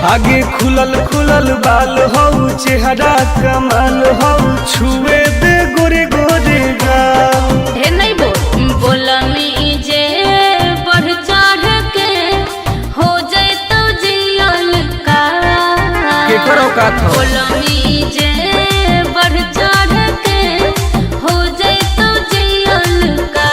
आगे खुलल खुलल बाल हो चेहरा कमाल हो छुए दे गोरे गोरे गाल। हे नहीं बोलमी जे बढ़ चढ़ के हो जाए तो जियल का केकरो का था बोलमी जे बढ़ चढ़ के हो जाए तो जियल का।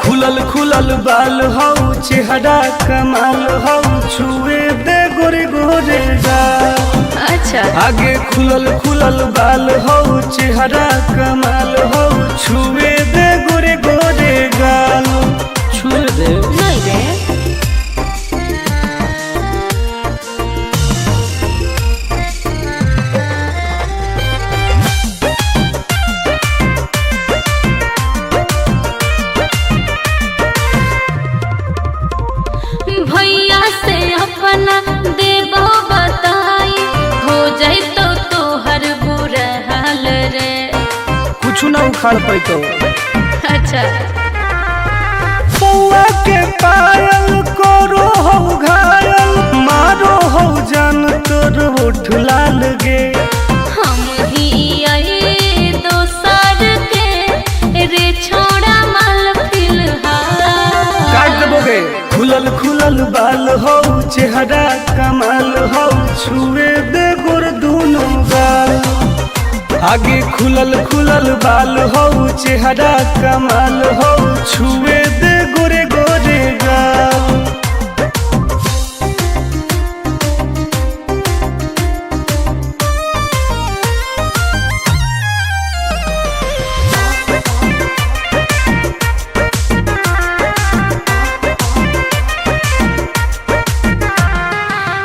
खुलल खुलल बाल हो चेहरा कमाल हो छुए दे गोरे गोरे गाल। अच्छा आगे खुलल खुलल बाल हो चेहरा कमाल हो छुए दे गोरे गोरे गाल। छुए दे नहीं रे भैया से अपना देबो बताई हो जाए तो तोहर बुरा हाल रे। कुछ ना उखाड़ पैतो। अच्छा पौआ के पायल करो हो घायल मारो हो जान तोर होठ लाल गे। हम ही आई दोसर के रे छोड़ा माल फिलहाल। काट देबोगे खुलल खुलल बाल हो चेहरा कमाल हो छुए दे गोर दोनों गाल। आगे खुलल खुलल बाल हो चेहरा कमाल हो छुए दे गोरे गोरे गाल।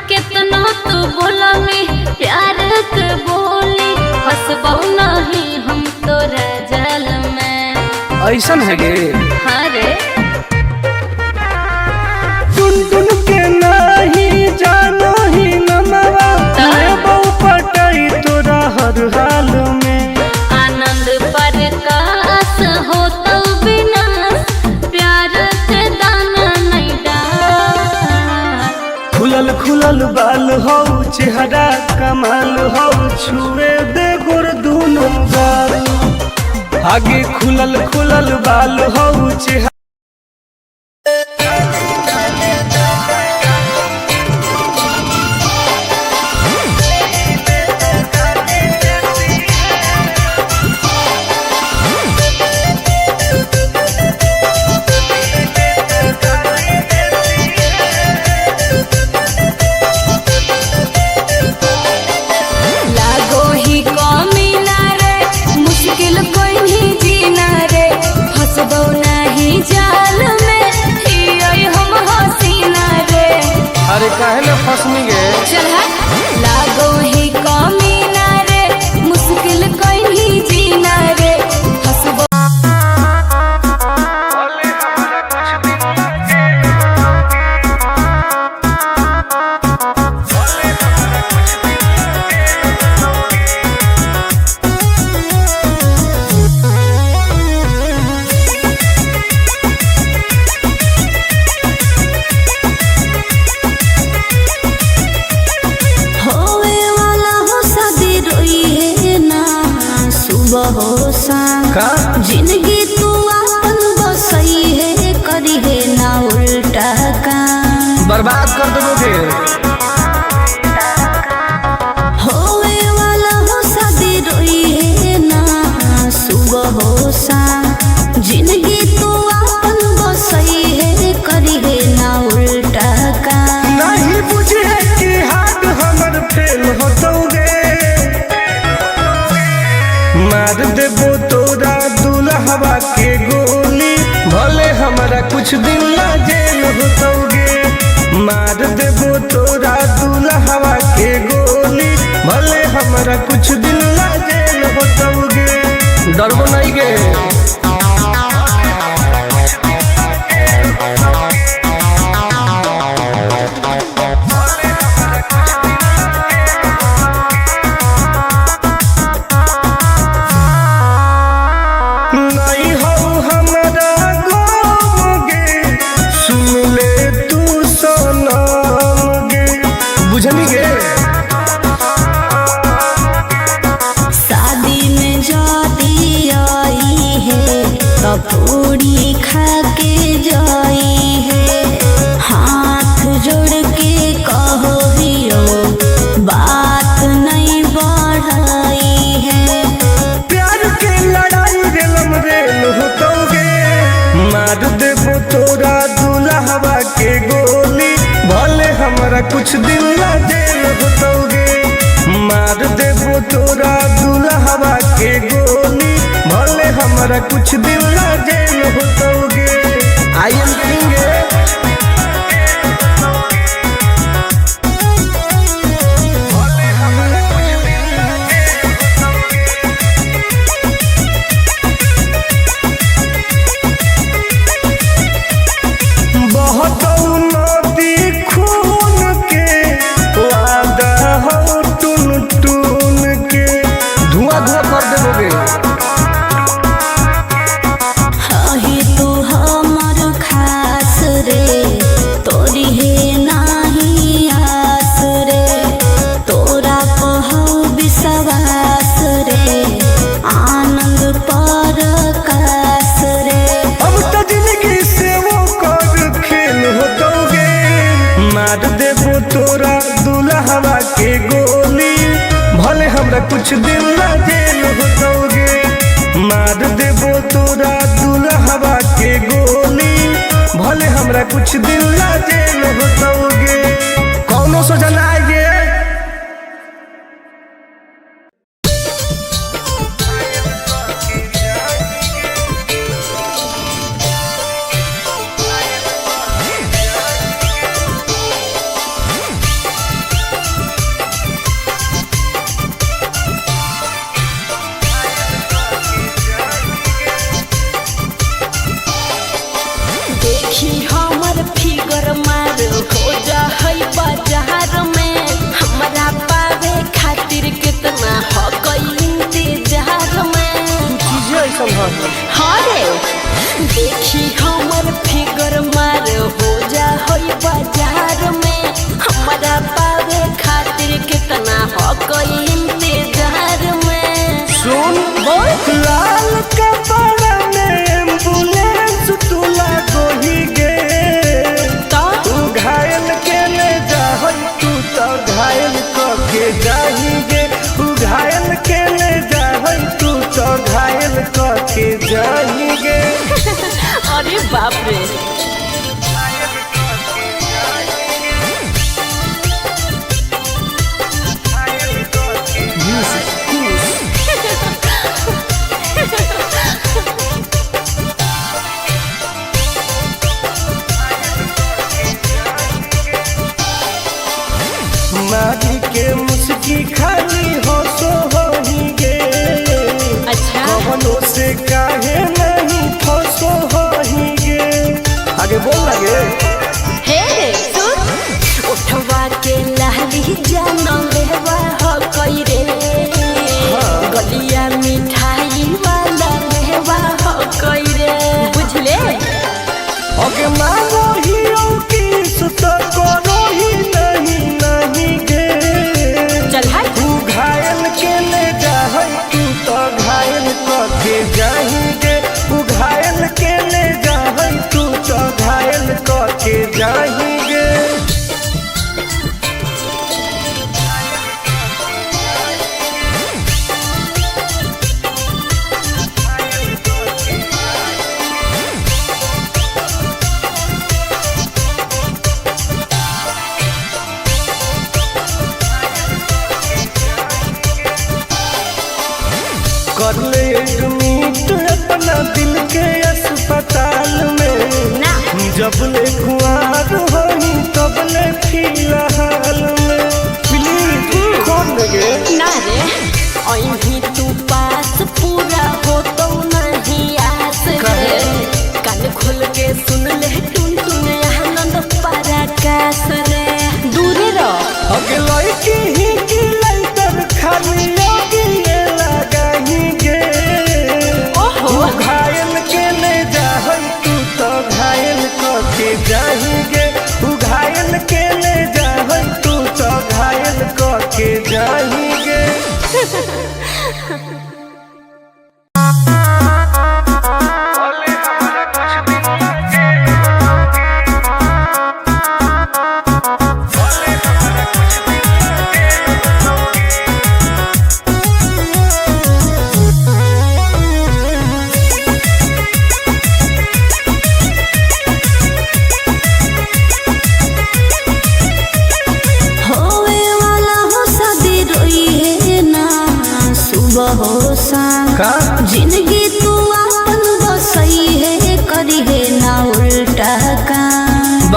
कितना तू बोला में प्यार के बोली फंसबो नहीं हम तोरा जाल में। ऐसन है गे हाँ रे टुन टुन के नहीं जानो ही नमवा लेबो पटाई तोरा हर हाल में। आनंद प्रकाश हो तो विनाश प्यार के दाना नहीं डाल। खुलल खुलल बाल हो चेहरा कमाल हो छुए दे गोर दोनों गाल। आगे खुलल खुलल बाल हो चेहरा लागो ही कमीना रे मुश्किल कोई नहीं जीना रे फंसबो नहीं जाल में हियै हम हसीना रे। अरे काहे ले फसनी गे चल लागो ही कमीना रे मुश्किल कोई नहीं जीना रे फंसबो। होवे वाला हो शादी रोई है ना सुबह हो शाम का जिंदगी तू अपन बसई है करी है ना उल्टा काम। बर्बाद कर देबोगे होवे वाला हो शादी रोई है ना सुबह हो शाम जिंदगी तू अपन बसई है करी है ना उल्टा काम। नहीं बुझे कि हाथ हमर फेल होतोगे मार देबो तोरा दुल्हवा के गोली भले हमारा कुछ दिन ला जेल होतोगे। मार देबो तोरा दुल्हवा के गोली भले हमारा कुछ दिन ला जेल होतोगे। डरबो नहीं गे नहीं हो हमारा गम गे सुन ले तू सनम गे। देबो तोरा दुल्हवा के गोली, भले हमरा कुछ दिन ला जेल होतोगे। मार देबो तोरा दुल्हवा के गोली, भले हमरा कुछ दिन ला जेल होतोगे। आई एम किंग तोरा दुल्हवा के गोली, भले हमरा कुछ दिन ला जेल होतोगे। मार देबो तोरा दुल्हवा के गोली, भले हमरा कुछ दिन ला जेल होतोगे। कौनो सोचा ना आइए। देखी हमर फिगर मार हो जा होई बाजार में, हमरा पावे खातिर कितना हो गई इंतजार में। सुन बोल लाल कपड़ा में एम्बुलेंस तुला गोही गे, तू घायल के ले जा तू तो घायल के जाही गे। तू घायल के ले जा तू तो घायल के जाही गे। अरे बाप रे। मारी के मुस्की खाली हो सो होही गे। अच्छा कवनो से काहे नहीं फसो होही गे। आगे बोल लगे हे सुन उठवा के लहली जानो लेवा हो कोई रे, गलिया मिठाई वाला लेवा हो कोई रे, बुझले। ओके मांगो ही किस तो करो ही नहीं गे। चल हाय तू घायल के ले जा तू तो घायल के जाही गे। तू घायल के ले जा तू तो घायल के जाही गे। कर ले एडमिट अपना दिल के अस्पताल में ना, जब ले कुआर होई तब ले फिलहाल में। प्लीज कौन लगे ना रे अहीं तू पास पूरा हो तो नहीं आस रे। कान खोल के सुन ले टुन टुन आनंद पराकाश रे। दूरे रह अगे लड़की ही की लाइटर खाली लगी लगाही गे। ओहो घायल के ले जा तू तो घायल के जाही गे। तू घायल के ले जा तू तो घायल के जाही गे।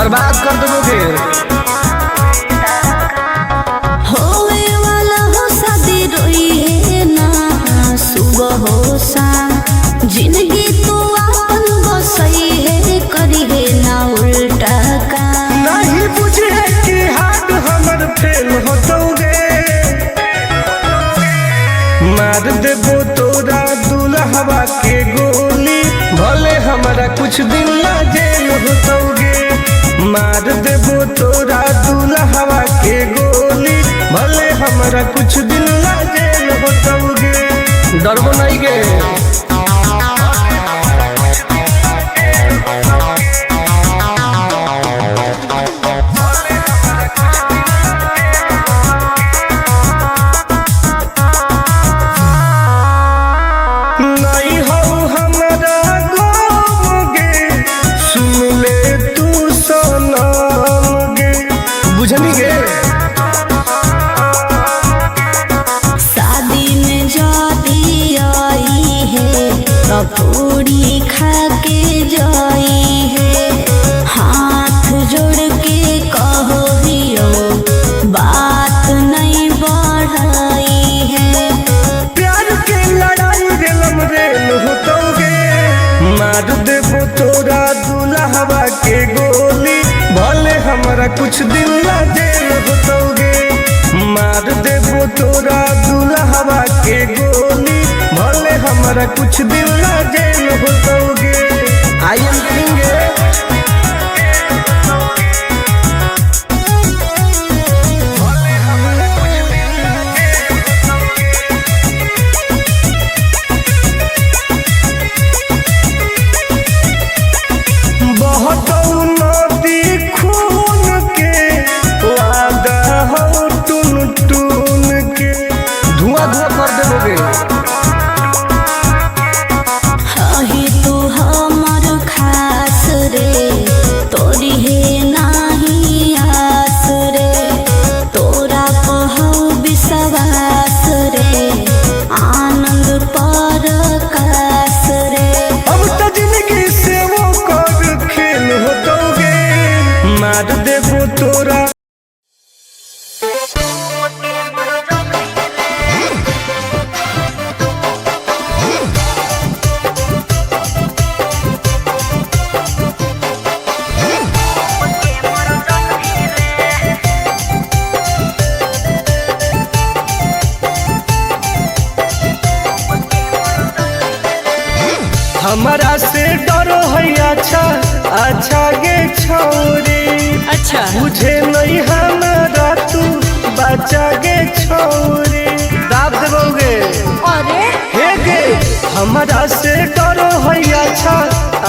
बर्बाद कर दोगे। होवे वाला हो शादी रोई है ना सुबह हो शाम, जिंदगी तो अपन बसई है करी है ना उल्टा काम। नहीं बुझे कि हाथ हमर फेल होतोगे, मार देबो तोरा दुल्हवा के गोली, भले हमारा कुछ दिन ना जेल होतोगे। मार देबो तोरा दुल्हवा के गोली, भले हमारा कुछ दिन ना जेल होतोगे। डरबो नहीं गे। बुझनी गे शादी में जाती आई है तो पूरी खा के जाई है, हाथ जोड़ के कहो दियो बात नहीं बढ़ाई है। प्यार के लड़ाई रेलम रेल होतोगे, मार देबो तोरा दुल्हवा के गोली, भले हमारा कुछ दिन ना जेल होतोगे। मार देबो तोरा दुल्हवा के गोली, भले हमारा कुछ दिन ना जेल होतोगे। आई एम करेंगे बहुत नदी खून के वादा हो टून टून के, धुआं धुआं कर देबोगे। ही तू हमर खास रे, तोरी है नाही आस रे, तोरा कहौ विश्वास रे, आनंद परकाश रे। अब तो जिंदगी से वो कर खेल होतोगे, मार देबो तोरा। हमारा से डरो है अच्छा अच्छा गे छोरी, अच्छा बुझे नहीं हमारा तू बचा गे छोरी। दाब देबोगे अरे हे गे, हमारा से डरो है अच्छा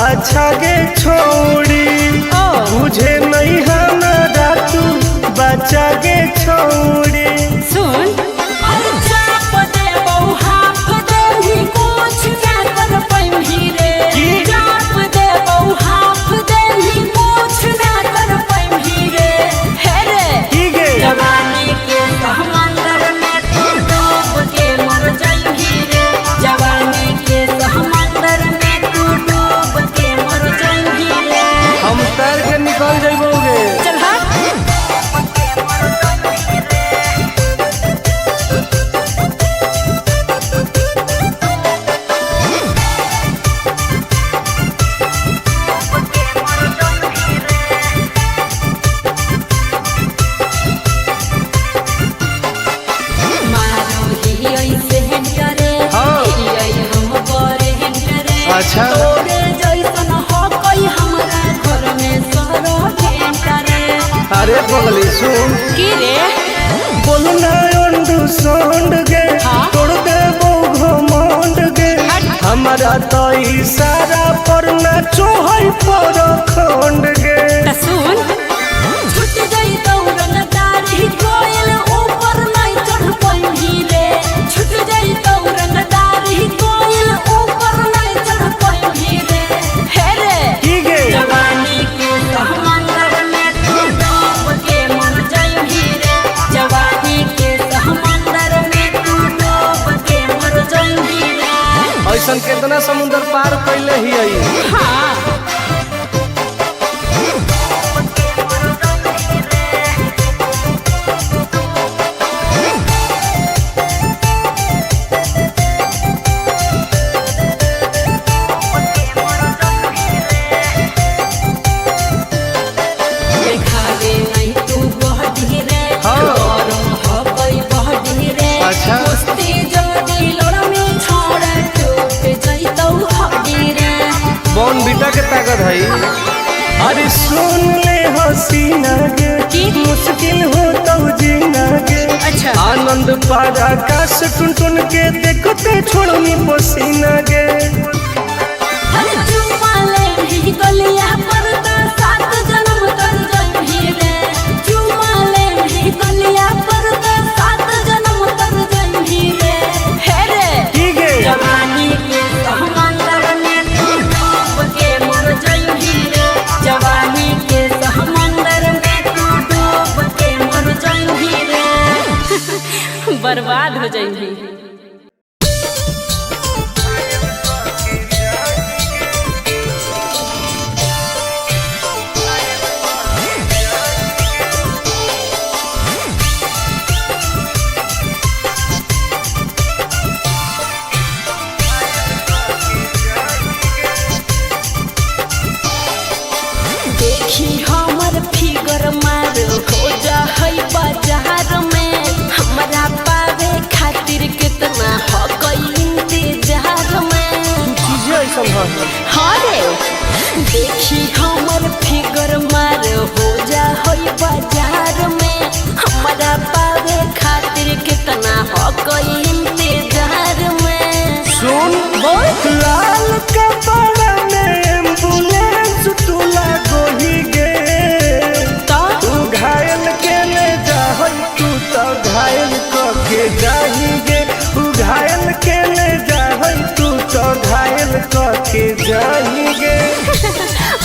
अच्छा गे छोरी, बुझे नहीं हमारा तू बचा गे छोरी। सुन हम तैर के निकल जाइबोगे। चल अच्छा अरे बगली सुन की रे बोलना अंडरस्टैंड गे, तोड़ देबो घमंड गे, हमारा तो इशारा पर नाचो है पर खंड गे। सुन छुट गई दौड़न दारी कोयल ऊपर नहीं चढ़ पाई रे, छुट गई दौड़न दारी कोयल ऊपर नहीं चढ़ पाई रे। हे रे की गे जवानी के समंदर में तू डूब के मर जाई रे, जवानी के समंदर में तू डूब के मर जाई रे। ऐसन कितना समुद्र पार कैले ही। हाँ लागत है। अरे सुन ले हसीना के मुश्किल हो तो जीना के। अच्छा आनंद पार आकाश टुन टुन के देखते छोड़नी पसीना के। गलिया पर सात जन्म कर जही रे चुमाले ही गलिया पर सात जन्म कर जही रे हे रे ठीक है जवानी के समंदर में तू डूब के मर जही रे जवानी के समंदर में तू डूब के मर जही रे बर्बाद हो जही। देखी हमर फिगर मार हो जा होई बाजार में हमरा पावे खातिर कितना हो कोई इंतजार में। सुन बोल लाल कपड़ा में एम्बुलेंस तुला गोही गे तो तू घायल के ले जा तू तो घायल के जाही गे तू घायल के ले जा तू तो घायल के जाही गे।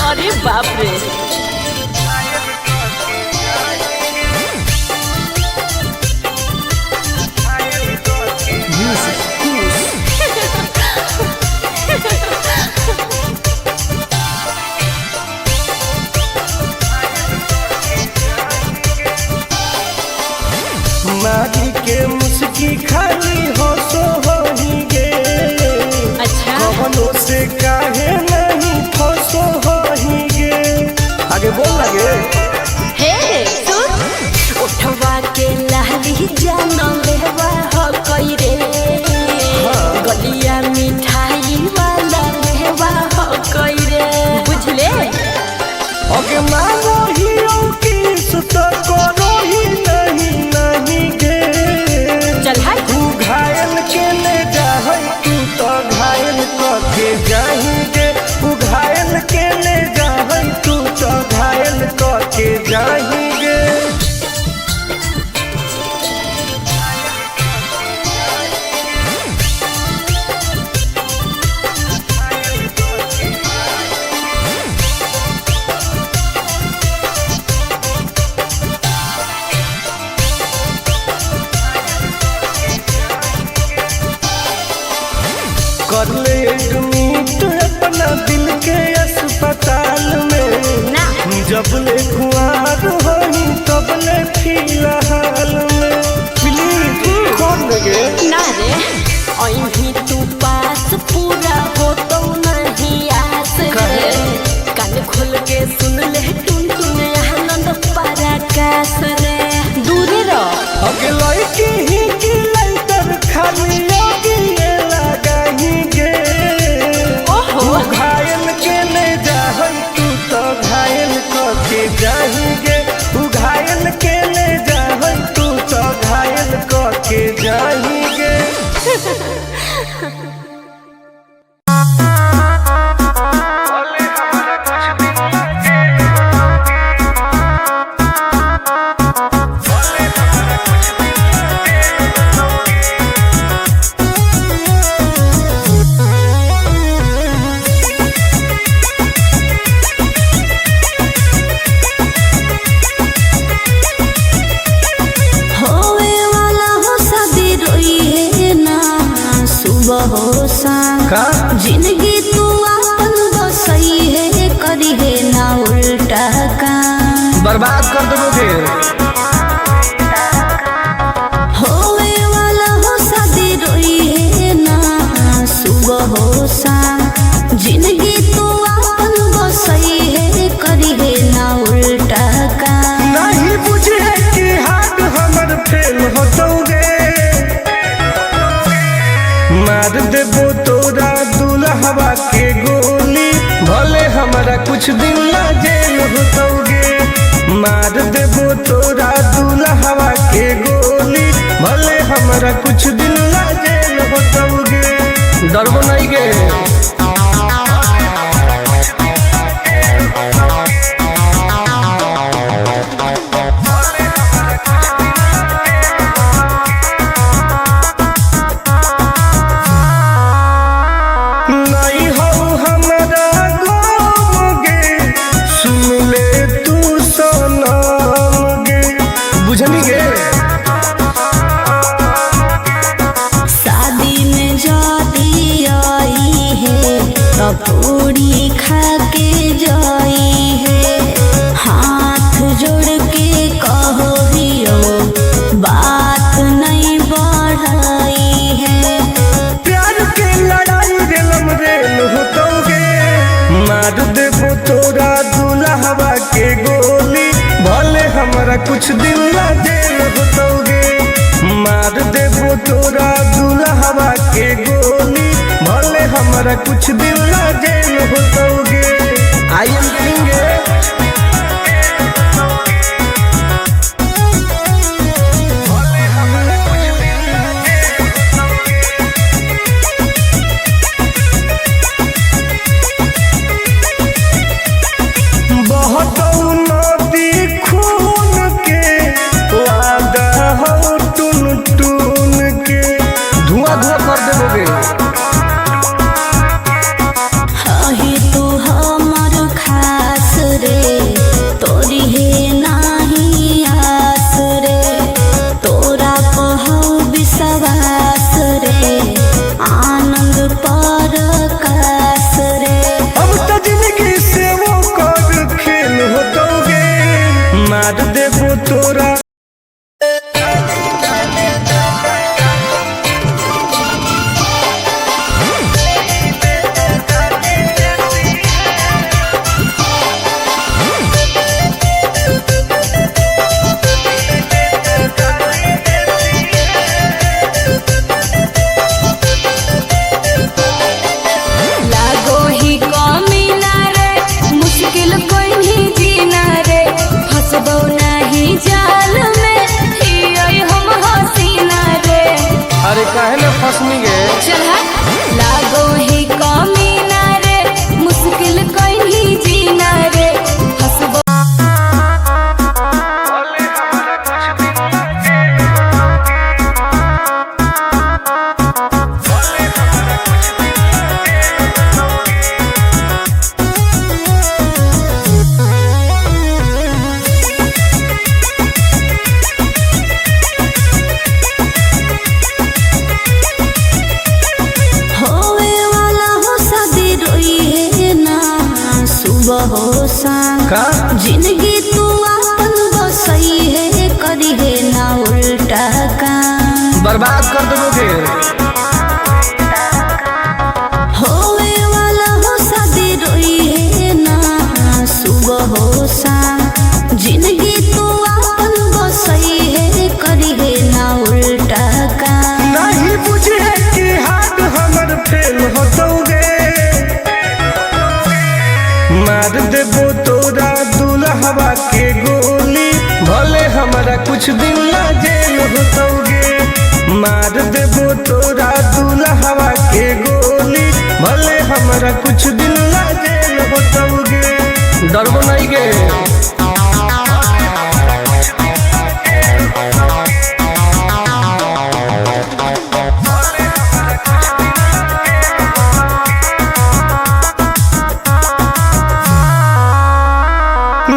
अरे बाप रे मारी के मुस्की खाली हो सो होही गे। अच्छा कवनों से काहे नहीं फसो होही गे। आगे बोल लगे हे सुन उठवा के लहरी जाना लेवा हो कोई रे गलिया मिठाई वाला लेवा हो कोई रे बुझले। ओके मानो ही की सुत करो ही नहीं गे। चल हाय तू घायल के ले जा तू तो घायल के जाही गे तू घायल के ले जा तू तो घायल के जाही गे। कर ले एडमिट अपना दिल के अस्पताल में ना जब ले खुआर होही तब ले फिलहाल में प्लीज खोल लगे ना रे अहीं तू पास पूरा हो तो नहीं आस रे कान खोल के सुन ले टुन टुन आनंद पराकाश रे दूर रह अगला की ही की लाइटर खाली योगी लगाही गे। ओहो घायल के ले जा तू तो घायल के जाही गे तू घायल के ले जा तू तो घायल के जाही गे। का जिंदगी तू अपन बसई है करी है ना उल्टा काम बर्बाद कर दोगे होवे वाला हो शादी रोई है ना सुबह हो शाम जिंदगी तू अपन बसई है करी है ना उल्टा काम नहीं बुझे कि हाथ हमर फेल होतोगे मार देबो तोरा दुल्हवा के गोली भले हमारा कुछ दिन ला जेल होतोगे। डरबो नहीं गे नहीं हो हमारा गोगे, सुन ले तू सनम गे, बुझनी गे। शादी में जाती आई है तो पूरी खा के जाई है, हाथ जोड़ के कहो हियो बात नहीं बढ़ाई है। प्यार के लड़ाई रेलम रेल होतोगे, मार देबो तोरा दुल्हवा के गोली, भले हमारा कुछ दिन ला जेल होतोगे। मार देबो तोरा दुल्हवा के गोली, भले हमारा कुछ दिन ला जेल होतोगे। आई एम किंग बहुत नदी खून के वादा हो टून टून के, धुआं धुआं कर देबोगे। हही तू हमर खास रे, तोरी है नाही आस रे, तोरा पहौ विश्वास रे, आनंद पर कास रे। अब तो जिंदगी से वो कर खेल होतोगे, मार देबो तोरा। लागो ही कमीना रे, मुश्किल कोई नहीं जीना रे, फंसबो नहीं जाल में, हियोई हम हसीना रे। अरे काहे ना फसनी गे, चल हट। लागो ही कमीना रे, मुश्किल कोई नहीं जीना रे, फंसबो। होवे वाला हो शादी रोई है ना, सुबह हो शाम का जिंदगी तू अपन बसई है, करी है ना उल्टा काम। बर्बाद कर देबोगे। होवे वाला हो शादी रोई है ना, सुबह हो शाम जिंदगी तू अपन बसई है, करी है ना उल्टा काम। नहीं बुझे कि हाथ हमर फेल होतोगे, मार देबो तोरा दुल्हवा के गोली, भले हमारा कुछ दिन ला जेल होतोगे। मार देबो तोरा दुल्हवा के गोली, भले हमारा कुछ दिन ला जेल होतोगे। डरबो नहीं गे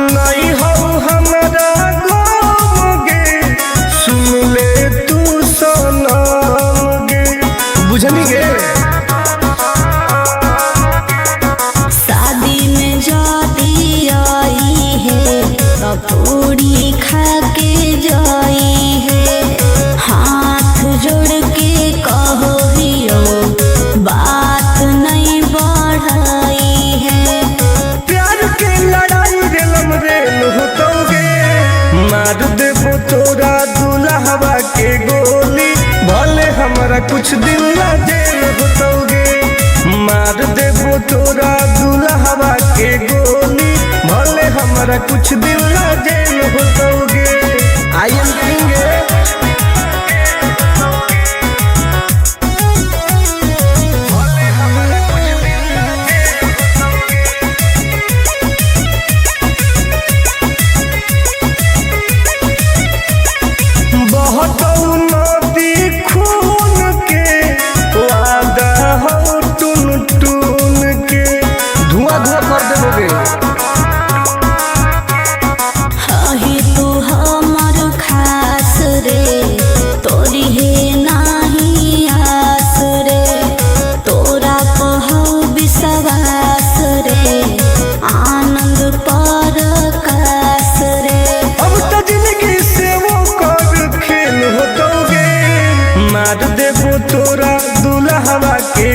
नहीं हो हमारा गोगे, सुन ले तू सनम गे, बुझनी गे। शादी में जाती आई है तो पूरी खा के जाई है, हाथ जोड़ के कहो हियो बात नहीं बढ़ाई है। प्यार के लड़ाई रेलम रेल होतोगे, मार देबो तोरा दुल्हवा के गोली, भले हमारा कुछ दिन ला जेल होतोगे। मार देबो तोरा दुल्हवा के गोली, भले हमारा कुछ दिन ला जेल होतोगे। आई एम किंग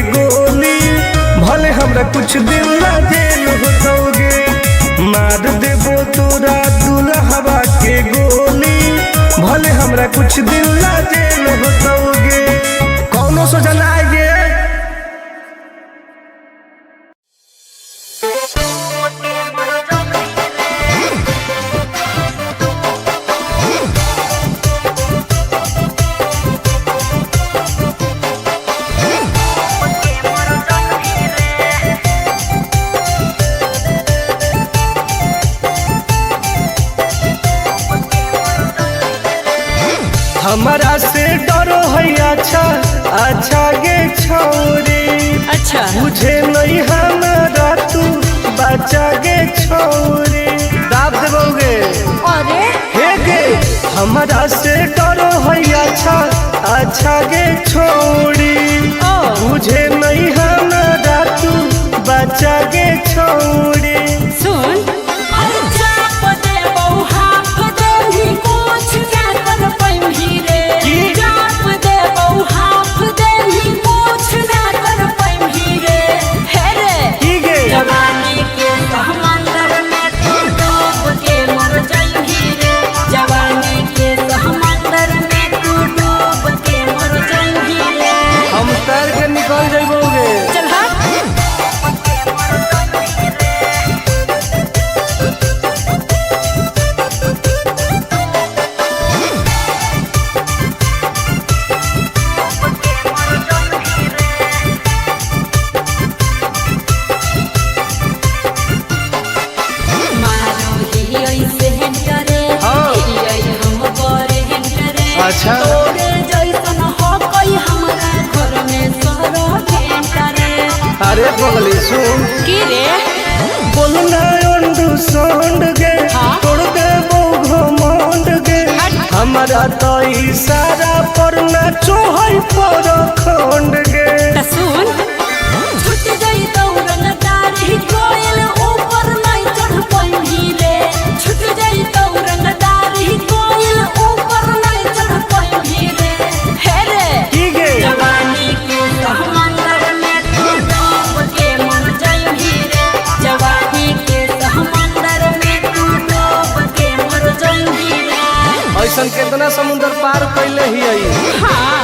गोली, भले हमरा कुछ दिन ला जेल होतोगे। मार देबो तोरा दुल्हवा के गोली, भले हमरा कुछ दिन ला जेल होतोगे। कौनो सोचा ना आएगे। हमारा से डरो है अच्छा अच्छा गे छोरी, अच्छा मुझे नहीं हमारा तू बचा गे छोरी। दाब देबोगे अरे हे गे, हमारा से डरो है अच्छा अच्छा गे छोरी, मुझे नहीं हमारा तू बचा गे छोरी। सुन निकल जाइबोगे। चल अच्छा अरे बगली सुन की रे बोलना अंडू गे, तोड़ दे घमंड गे। हमारा तो इशारा पर नाचो है पर खंड गे। सुन छूट गई दौड़न दारी कोयल ऊपर नहीं चढ़ पाई रे, छूट गई दौड़न दारी कोयल ऊपर नहीं चढ़ पाई रे। हे रे की गे जवानी के समंदर में तू डूब के मर जाई रे, जवानी के समंदर में तू डूब के मर जाई रे। ऐसन कितना समुद्र पार कैले ही आई। हाँ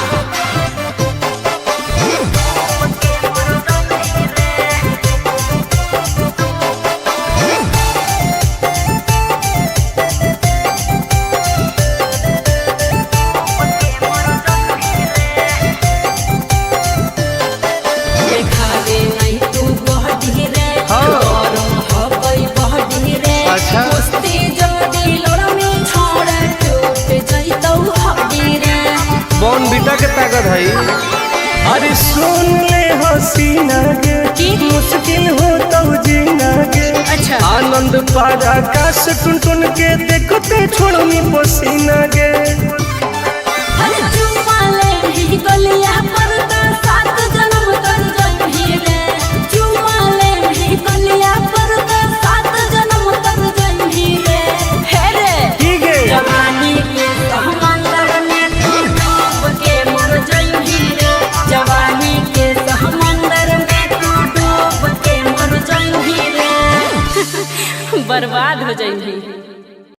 अच्छा बॉन बीटा के ताकत है। अरे सुन ले हसीना गे, मुश्किल हो तो जीना गे। अच्छा आनंद पारा आकाश टुन टुन के देखते छोड़नी पसीना गे। गलिया पर तो 7 जन्म कर जाई रे, चुमा ले गलिया पर तो 7 जन्म कर जाई रे। हे रे की गे जवानी के समंदर में तू डूब के मर जाई रे, जवानी के समंदर में तू डूब के मर जाई रे। बर्बाद हो जाई।